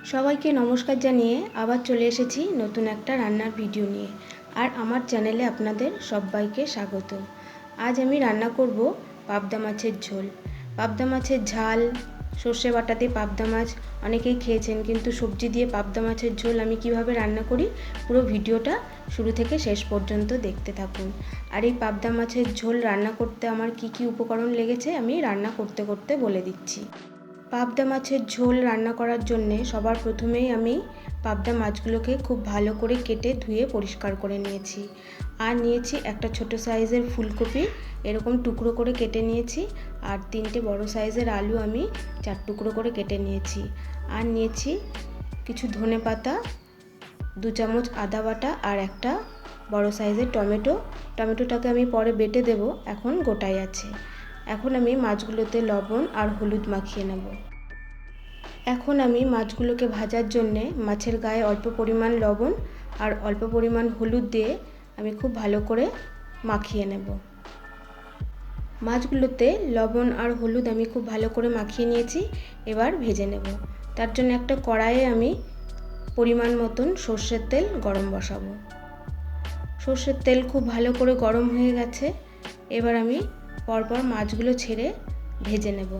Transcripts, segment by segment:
সবাইকে নমস্কার জানিয়ে আবার চলে এসেছি নতুন একটা রান্নার ভিডিও নিয়ে। আর আমার চ্যানেলে আপনাদের সবাইকে স্বাগত। আজ আমি রান্না করব পাবদা মাছের ঝোল। পাবদা মাছের ঝাল, সর্ষে বাটা দিয়ে পাবদা মাছ অনেকেই খেয়েছেন, কিন্তু সবজি দিয়ে পাবদা মাছের ঝোল আমি কিভাবে রান্না করি পুরো ভিডিওটা শুরু থেকে শেষ পর্যন্ত দেখতে থাকুন। আর এই পাবদা মাছের ঝোল রান্না করতে আমার কি কি উপকরণ লেগেছে আমি রান্না করতে করতে বলে দিচ্ছি। পাবদা মাছের ঝোল রান্না করার জন্যে সবার প্রথমেই আমি পাবদা মাছগুলোকে খুব ভালো করে কেটে ধুয়ে পরিষ্কার করে নিয়েছি। আর নিয়েছি একটা ছোট সাইজের ফুলকপি, এরকম টুকরো করে কেটে নিয়েছি। আর 3টে বড় সাইজের আলু আমি 4 টুকরো করে কেটে নিয়েছি। আর নিয়েছি কিছু ধনেপাতা, 2 চামচ আদা বাটা আর একটা বড় সাইজের টমেটোটাকে আমি পরে বেটে দেব, এখন গোটাই আছে। এখন আমি মাছগুলোতে লবণ আর হলুদ মাখিয়ে নেব। এখন আমি মাছগুলোকে ভাজার জন্যে মাছের গায়ে অল্প পরিমাণ লবণ আর অল্প পরিমাণ হলুদ দিয়ে আমি খুব ভালো করে মাখিয়ে নেব। মাছগুলোতে লবণ আর হলুদ আমি খুব ভালো করে মাখিয়ে নিয়েছি, এবার ভেজে নেব। তার জন্য একটা কড়াইয়ে আমি পরিমাণ মতন সর্ষের তেল গরম বসাবো। সর্ষের তেল খুব ভালো করে গরম হয়ে গেছে, এবার আমি পরপর মাছগুলো ছেড়ে ভেজে নেব।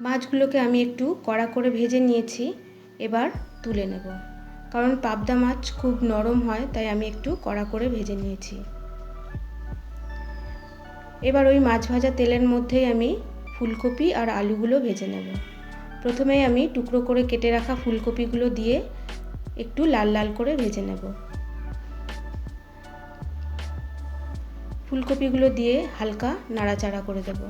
মাছগুলোকে আমি একটু কড়া করে ভেজে নিয়েছি, এবার তুলে নেব। কারণ পাবদা মাছ খুব নরম হয়, তাই আমি একটু কড়া করে ভেজে নিয়েছি। এবার ওই মাছ ভাজা তেলের মধ্যেই আমি ফুলকপি আর আলুগুলো ভেজে নেব। প্রথমে আমি টুকরো করে কেটে রাখা ফুলকপিগুলো দিয়ে একটু লাল লাল করে ভেজে নেব। ফুলকপিগুলো দিয়ে হালকা নাড়াচাড়া করে দেব।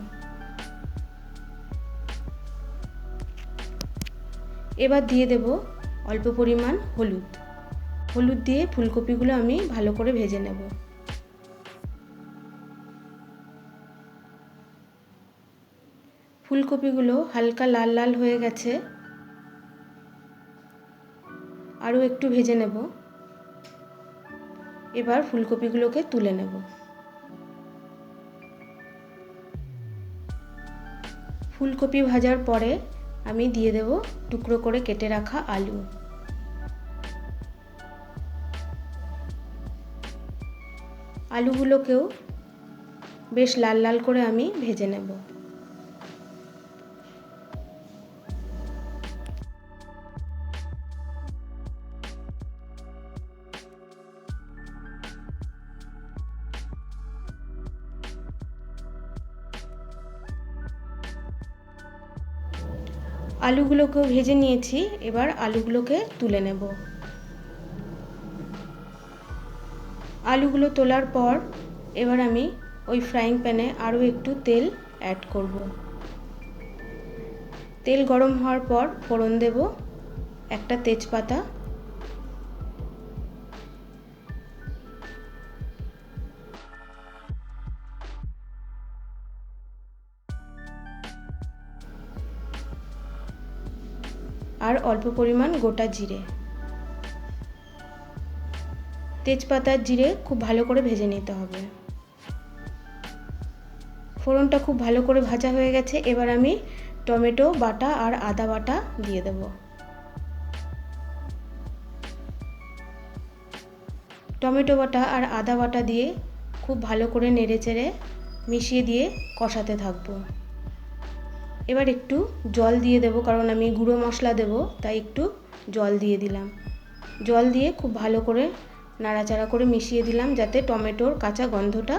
এবার দিয়ে দেব অল্প পরিমাণ হলুদ দিয়ে ফুলকপিগুলো আমি ভালো করে ভেজে নেব। ফুলকপিগুলো হালকা লাল লাল হয়ে গেছে, আরও একটু ভেজে নেব। এবার ফুলকপিগুলোকে তুলে নেব। ফুলকপি ভাজার পরে আমি দিয়ে দেব টুকরো করে কেটে রাখা আলু। আলুগুলোকেও বেশ লাল লাল করে আমি ভেজে নেব। আলুগুলোকেও ভেজে নিয়েছি, এবার আলুগুলোকে তুলে নেব। আলুগুলো তোলার পর এবার আমি ওই ফ্রাইং প্যানে আরও একটু তেল অ্যাড করব। তেল গরম হওয়ার পর ফোড়ন দেব একটা তেজপাতা, আর অল্প পরিমাণ গোটা জিরে। তেজপাতার জিরে খুব ভালো করে ভেজে নিতে হবে। ফোড়নটা খুব ভালো করে ভাজা হয়ে গেছে, এবার আমি টমেটো বাটা আর আদা বাটা দিয়ে দেব। টমেটো বাটা আর আদা বাটা দিয়ে খুব ভালো করে নেড়েচেড়ে মিশিয়ে দিয়ে কষাতে থাকবো। এবার একটু জল দিয়ে দেব, কারণ আমি গুঁড়ো মশলা দেব, তাই একটু জল দিয়ে দিলাম। জল দিয়ে খুব ভালো করে নাড়াচাড়া করে মিশিয়ে দিলাম, যাতে টমেটোর কাঁচা গন্ধটা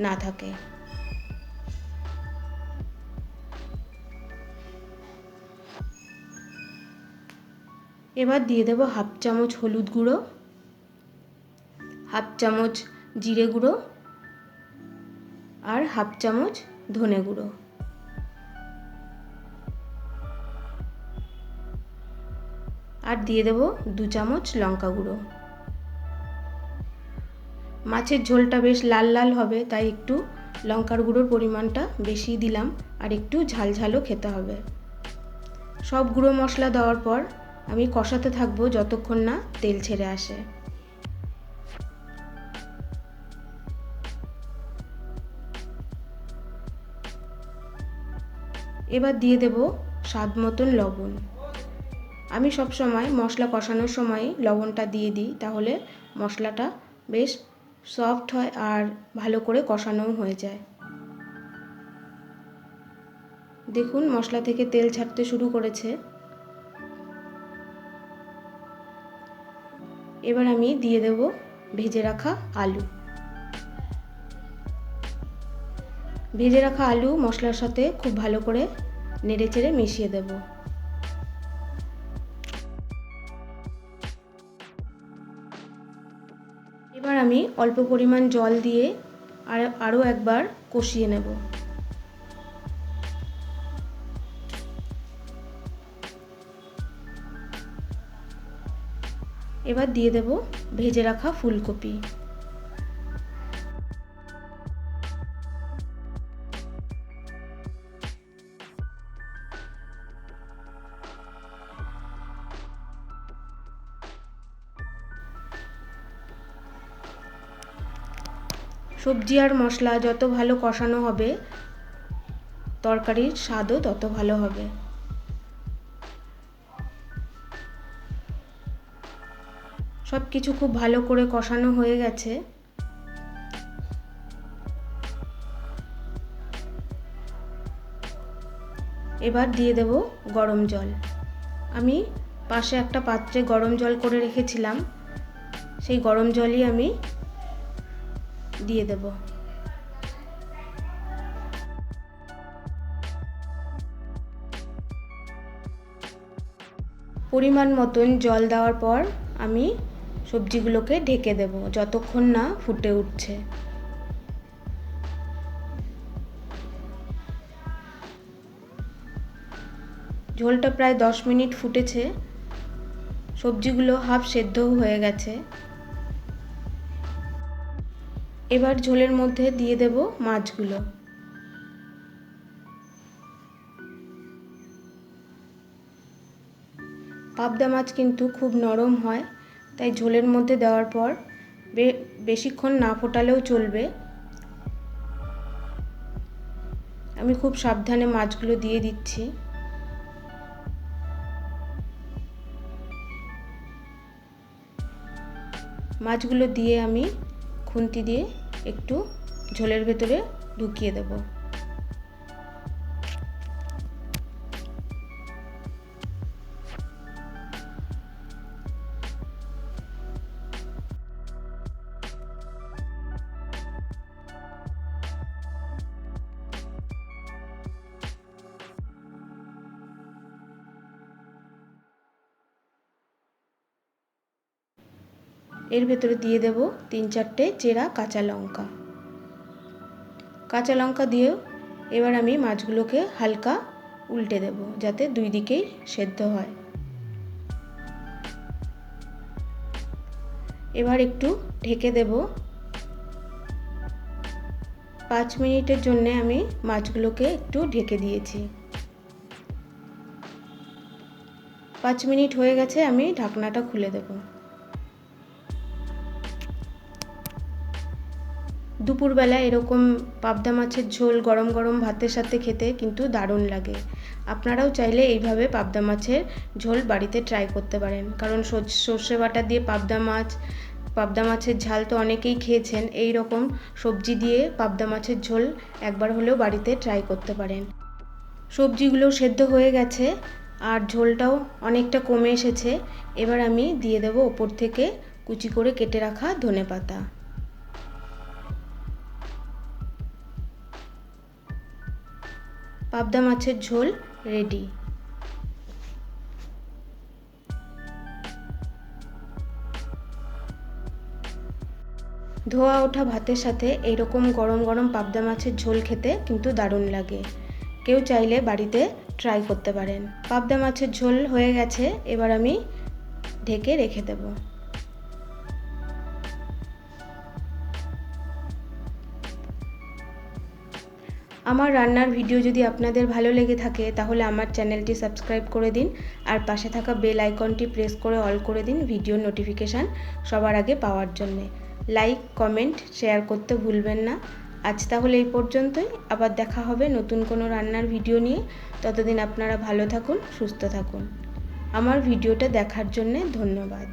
না থাকে। এবার দিয়ে দেব হাফ চামচ হলুদ গুঁড়ো, হাফ চামচ জিরে গুঁড়ো আর হাফ চামচ ধনে গুঁড়ো। আর দিয়ে দেব 2 চামচ লঙ্কা গুঁড়ো। মাছের ঝোলটা বেশ লাল লাল হবে, তাই একটু লঙ্কার গুঁড়োর পরিমাণটা বেশি দিলাম, আর একটু ঝাল ঝালও খেতে হবে। সব গুঁড়ো মশলা দেওয়ার পর আমি কষাতে থাকবো যতক্ষণ না তেল ছেড়ে আসে। এবার দিয়ে দেব স্বাদ মতন লবণ। আমি সব সময় মশলা কষানোর সময় লবণটা দিয়ে দিই, তাহলে মশলাটা বেশ সফট হয় আর ভালো করে কষানোও হয়ে যায়। দেখুন মশলা থেকে তেল ছাড়তে শুরু করেছে। এবার আমি দিয়ে দেব ভেজে রাখা আলু। ভেজে রাখা আলু মশলার সাথে খুব ভালো করে নেড়েচেড়ে মিশিয়ে দেব। এবার আমি অল্প পরিমাণ জল দিয়ে আরও একবার কষিয়ে নেব। এবার দিয়ে দেব ভেজে রাখা ফুলকপি। সবজি আর মশলা যত ভালো কষানো হবে, তরকারির স্বাদও তত ভালো হবে। সব কিছু খুব ভালো করে কষানো হয়ে গেছে। এবার দিয়ে দেব গরম জল। আমি পাশে একটা পাত্রে গরম জল করে রেখেছিলাম, সেই গরম জলই আমি দিয়ে দেব। পরিমাণ মতন জল দেওয়ার পর আমি সবজিগুলোকে ঢেকে দেব যতক্ষণ না ফুটে উঠছে। ঝোলটা প্রায় 10 মিনিট ফুটেছে, সবজিগুলো হাফ সেদ্ধও হয়ে গেছে। এবার ঝোলের মধ্যে দিয়ে দেব মাছগুলো। পাবদা মাছ কিন্তু খুব নরম হয়, তাই ঝোলের মধ্যে দেওয়ার পর বেশিক্ষণ না ফোটালেও চলবে। আমি খুব সাবধানে মাছগুলো দিয়ে দিচ্ছি। মাছগুলো দিয়ে আমি খুন্তি দিয়ে একটু ঝোলের ভেতরে ঢুকিয়ে দেব। এর ভেতরে দিয়ে দেব 3-4টে চেরা কাঁচা লঙ্কা। কাঁচা লঙ্কা দিয়েও এবার আমি মাছগুলোকে হালকা উল্টে দেব, যাতে দুই দিকেই সেদ্ধ হয়। এবার একটু ঢেকে দেব। 5 মিনিটের জন্য আমি মাছগুলোকে একটু ঢেকে দিয়েছি। 5 মিনিট হয়ে গেছে, আমি ঢাকনাটা খুলে দেব। দুপুরবেলা এরকম পাবদা মাছের ঝোল গরম গরম ভাতের সাথে খেতে কিন্তু দারুণ লাগে। আপনারাও চাইলে এইভাবে পাবদা মাছের ঝোল বাড়িতে ট্রাই করতে পারেন, কারণ সর্ষে বাটা দিয়ে পাবদা মাছের ঝাল তো অনেকেই খেয়েছেন। এই রকম সবজি দিয়ে পাবদা মাছের ঝোল একবার হলেও বাড়িতে ট্রাই করতে পারেন। সবজিগুলো সেদ্ধ হয়ে গেছে আর ঝোলটাও অনেকটা কমে এসেছে। এবার আমি দিয়ে দেব ওপর থেকে কুচি করে কেটে রাখা ধনেপাতা। পাবদা মাছের ঝোল রেডি। ধোয়া ওঠা ভাতের সাথে এইরকম গরম গরম পাবদা মাছের ঝোল খেতে কিন্তু দারুণ লাগে। কেউ চাইলে বাড়িতে ট্রাই করতে পারেন। পাবদা মাছের ঝোল হয়ে গেছে, এবার আমি ঢেকে রেখে দেব। আমার রান্নার ভিডিও যদি আপনাদের ভালো লেগে থাকে তাহলে আমার চ্যানেলটি সাবস্ক্রাইব করে দিন আর পাশে থাকা বেল আইকনটি প্রেস করে অল করে দিন ভিডিওর নোটিফিকেশান সবার আগে পাওয়ার জন্য। লাইক, কমেন্ট, শেয়ার করতে ভুলবেন না। আজ তাহলে এই পর্যন্তই, আবার দেখা হবে নতুন কোনো রান্নার ভিডিও নিয়ে। ততদিন আপনারা ভালো থাকুন, সুস্থ থাকুন। আমার ভিডিওটা দেখার জন্য ধন্যবাদ।